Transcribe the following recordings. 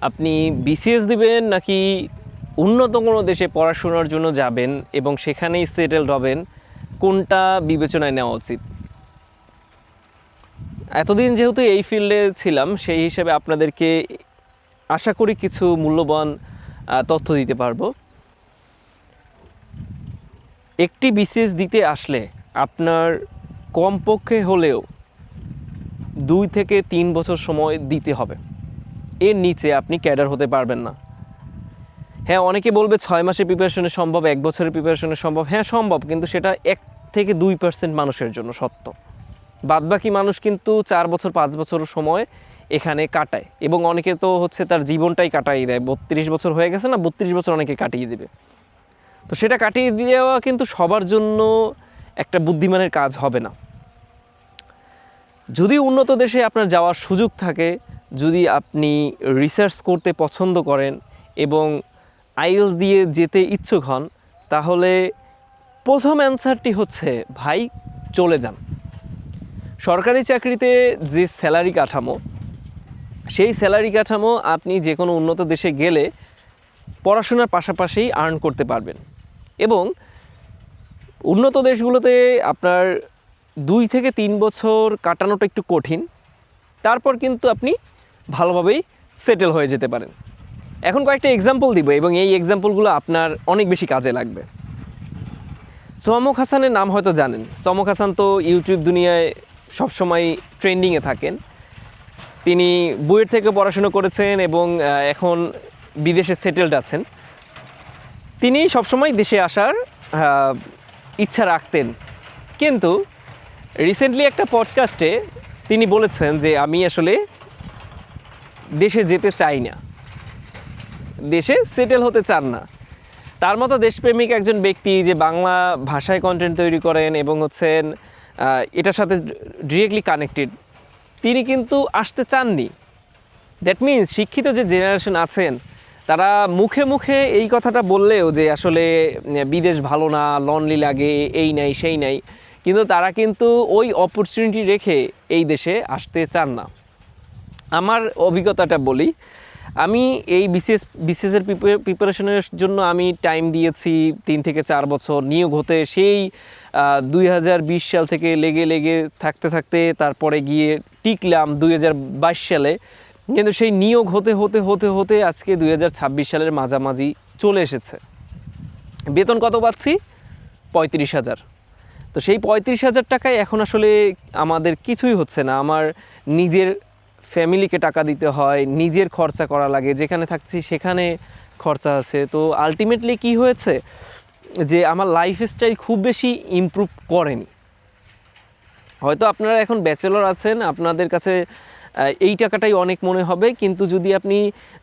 আপনি বিসিএস দিবেন নাকি উন্নত কোনো দেশে পড়াশোনার জন্য যাবেন এবং সেখানেই সেটেলড হবেন, কোনটা বিবেচনায় নেওয়া উচিত? এতদিন যেহেতু এই ফিল্ডে ছিলাম, সেই হিসেবে আপনাদেরকে আশা করি কিছু মূল্যবান তথ্য দিতে পারবো। একটি বিসিএস দিতে আসলে আপনার কমপক্ষে হলেও 2 থেকে 3 বছর সময় দিতে হবে। এর নিচে আপনি ক্যাডার হতে পারবেন না। হ্যাঁ, অনেকে বলবে 6 মাসের প্রিপারেশনে সম্ভব, 1 বছরের প্রিপারেশনে সম্ভব। হ্যাঁ সম্ভব, কিন্তু সেটা 1 থেকে 2% মানুষের জন্য সত্য। বাদবাকি মানুষ কিন্তু 4 বছর 5 বছর সময় এখানে কাটায়, এবং অনেকে তো হচ্ছে তার জীবনটাই কাটাই দেয়। 32 বছর হয়ে গেছে না, 32 বছর অনেকে কাটিয়ে দেবে। তো সেটা কাটিয়ে দেওয়া কিন্তু সবার জন্য একটা বুদ্ধিমানের কাজ হবে না। যদি উন্নত দেশে আপনার যাওয়ার সুযোগ থাকে, যদি আপনি রিসার্চ করতে পছন্দ করেন এবং আইএলস দিয়ে যেতে ইচ্ছুক হন, তাহলে প্রথম অ্যান্সারটি হচ্ছে ভাই চলে যান। সরকারি চাকরিতে যে স্যালারি কাঠামো, সেই স্যালারি কাঠামো আপনি যে কোনো উন্নত দেশে গেলে পড়াশোনার পাশাপাশি আর্ন করতে পারবেন। এবং উন্নত দেশগুলোতে আপনার 2 থেকে 3 বছর কাটানোটা একটু কঠিন, তারপর কিন্তু আপনি ভালোভাবেই সেটেল হয়ে যেতে পারেন। এখন কয়েকটা এক্সাম্পল দিব এবং এই এক্সাম্পলগুলো আপনার অনেক বেশি কাজে লাগবে। চমক হাসানের নাম হয়তো জানেন। চমক হাসান তো ইউটিউব দুনিয়ায় সবসময় ট্রেন্ডিংয়ে থাকেন। তিনি বুয়েট থেকে পড়াশুনো করেছেন এবং এখন বিদেশে সেটেলড আছেন। তিনি সবসময় দেশে আসার ইচ্ছা রাখতেন, কিন্তু রিসেন্টলি একটা পডকাস্টে তিনি বলেছেন যে আমি আসলে দেশে যেতে চাই না, দেশে সেটেল হতে চান না। তার মতো দেশপ্রেমিক একজন ব্যক্তি যে বাংলা ভাষায় কন্টেন্ট তৈরি করেন এবং হচ্ছেন এটার সাথে ডিরেক্টলি কানেক্টেড, তিনি কিন্তু আসতে চাননি। দ্যাট মিনস শিক্ষিত যে জেনারেশন আছেন, তারা মুখে মুখে এই কথাটা বললেও যে আসলে বিদেশ ভালো না, লনলি লাগে, এই নাই সেই নাই, কিন্তু তারা কিন্তু ওই অপরচুনিটি রেখে এই দেশে আসতে চান না। আমার অভিজ্ঞতাটা বলি, আমি এই বিসিএসের প্রিপারেশনের জন্য আমি টাইম দিয়েছি 3 থেকে 4 বছর নিয়োগ হতে। সেই 2020 সাল থেকে লেগে থাকতে থাকতে তারপরে গিয়ে টিকলাম 2022 সালে, কিন্তু সেই নিয়োগ হতে আজকে 2026 সালের মাঝামাঝি চলে এসেছে। বেতন কত পাচ্ছি? 35,000। তো সেই 35,000 টাকায় এখন আসলে আমাদের কিছুই হচ্ছে না। আমার নিজের ফ্যামিলিকে টাকা দিতে হয়, নিজের খরচা করা লাগে, যেখানে থাকছি সেখানে খরচা আছে। তো আলটিমেটলি কি হয়েছে যে আমার লাইফস্টাইল খুব বেশি ইমপ্রুভ করেনি। হয়তো আপনারা এখন ব্যাচেলর আছেন, আপনাদের কাছে এই টাকাটাই অনেক মনে হবে, কিন্তু যদি আপনি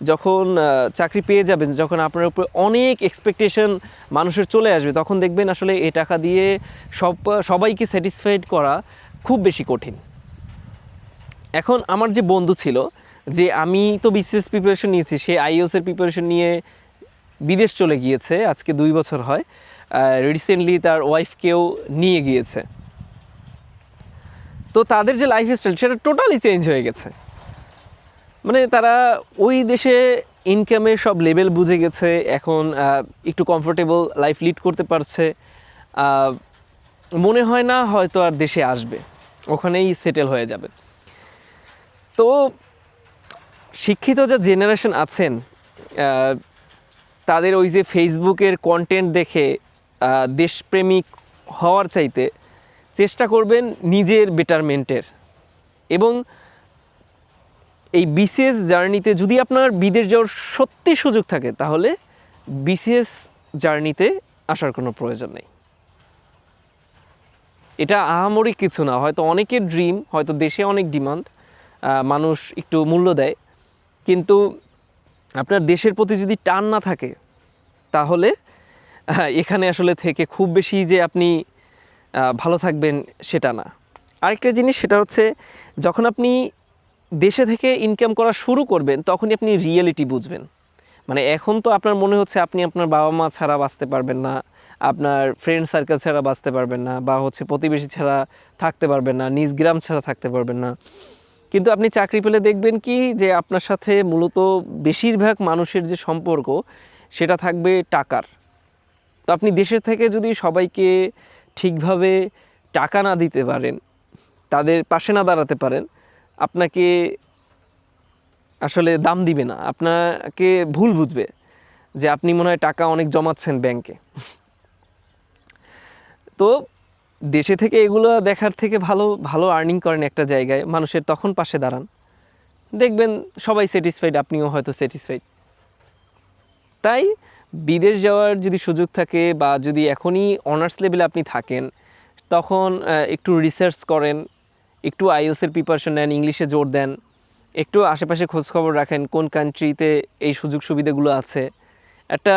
যখন চাকরি পেয়ে যাবেন, যখন আপনার উপরে অনেক এক্সপেকটেশন মানুষের চলে আসবে, তখন দেখবেন আসলে এই টাকা দিয়ে সবাইকে স্যাটিসফাইড করা খুব বেশি কঠিন। এখন আমার যে বন্ধু ছিল, যে আমি তো বিসিএস প্রিপারেশন নিয়েছি, সে আইএলসের প্রিপারেশন নিয়ে বিদেশ চলে গিয়েছে, আজকে 2 বছর হয়। রিসেন্টলি তার ওয়াইফকেও নিয়ে গিয়েছে। তো তাদের যে লাইফস্টাইল সেটা টোটালি চেঞ্জ হয়ে গেছে। মানে তারা ওই দেশে ইনকামের সব লেভেল বুঝে গেছে, এখন একটু কমফোর্টেবল লাইফ লিড করতে পারছে। মনে হয় না হয়তো আর দেশে আসবে, ওখানেই সেটেল হয়ে যাবে। তো শিক্ষিত যে জেনারেশন আছেন, তাদের ওই যে ফেসবুকের কন্টেন্ট দেখে দেশপ্রেমিক হওয়ার চাইতে চেষ্টা করবেন নিজের বেটারমেন্টের। এবং এই বিসিএস জার্নিতে যদি আপনার বিদেশ যাওয়ার সত্যি সুযোগ থাকে, তাহলে বিসিএস জার্নিতে আসার কোনো প্রয়োজন নেই। এটা আহামরি কিছু না, হয়তো অনেকের ড্রিম, হয়তো দেশে অনেক ডিমান্ড, মানুষ একটু মূল্য দেয়, কিন্তু আপনার দেশের প্রতি যদি টান না থাকে, তাহলে এখানে আসলে থেকে খুব বেশি যে আপনি ভালো থাকবেন সেটা না। আরেকটা জিনিস, সেটা হচ্ছে যখন আপনি দেশে থেকে ইনকাম করা শুরু করবেন, তখনই আপনি রিয়েলিটি বুঝবেন। মানে এখন তো আপনার মনে হচ্ছে আপনি আপনার বাবা মা ছাড়া বাঁচতে পারবেন না, আপনার ফ্রেন্ড সার্কেল ছাড়া বাঁচতে পারবেন না, বা হচ্ছে প্রতিবেশী ছাড়া থাকতে পারবেন না, নিজ গ্রাম ছাড়া থাকতে পারবেন না। কিন্তু আপনি চাকরি পেলে দেখবেন কি যে আপনার সাথে মূলত বেশিরভাগ মানুষের যে সম্পর্ক সেটা থাকবে টাকার। তো আপনি দেশের থেকে যদি সবাইকে ঠিকভাবে টাকা না দিতে পারেন, তাদের পাশে না দাঁড়াতে পারেন, আপনাকে আসলে দাম দিবে না, আপনাকে ভুল বুঝবে যে আপনি মনে হয় টাকা অনেক জমাচ্ছেন ব্যাংকে। তো দেশে থেকে এগুলো দেখার থেকে ভালো ভালো আর্নিং করেন একটা জায়গায়, মানুষের তখন পাশে দাঁড়ান, দেখবেন সবাই স্যাটিসফাইড, আপনিও হয়তো স্যাটিসফাইড। তাই বিদেশ যাওয়ার যদি সুযোগ থাকে বা যদি এখনই অনার্স লেভেলে আপনি থাকেন, তখন একটু রিসার্চ করেন, একটু আইএলসের প্রিপারেশন নেন, ইংলিশে জোর দেন, একটু আশেপাশে খোঁজখবর রাখেন কোন কান্ট্রিতে এই সুযোগ সুবিধাগুলো আছে। একটা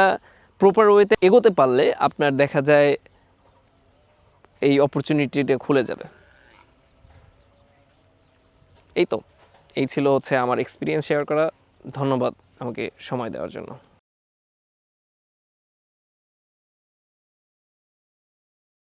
প্রপার ওয়েতে এগোতে পারলে আপনার দেখা যায় এই অপরচুনিটিটা খুলে যাবে। এই ছিল আমার এক্সপিরিয়েন্স শেয়ার করা। ধন্যবাদ আমাকে সময় দেওয়ার জন্য।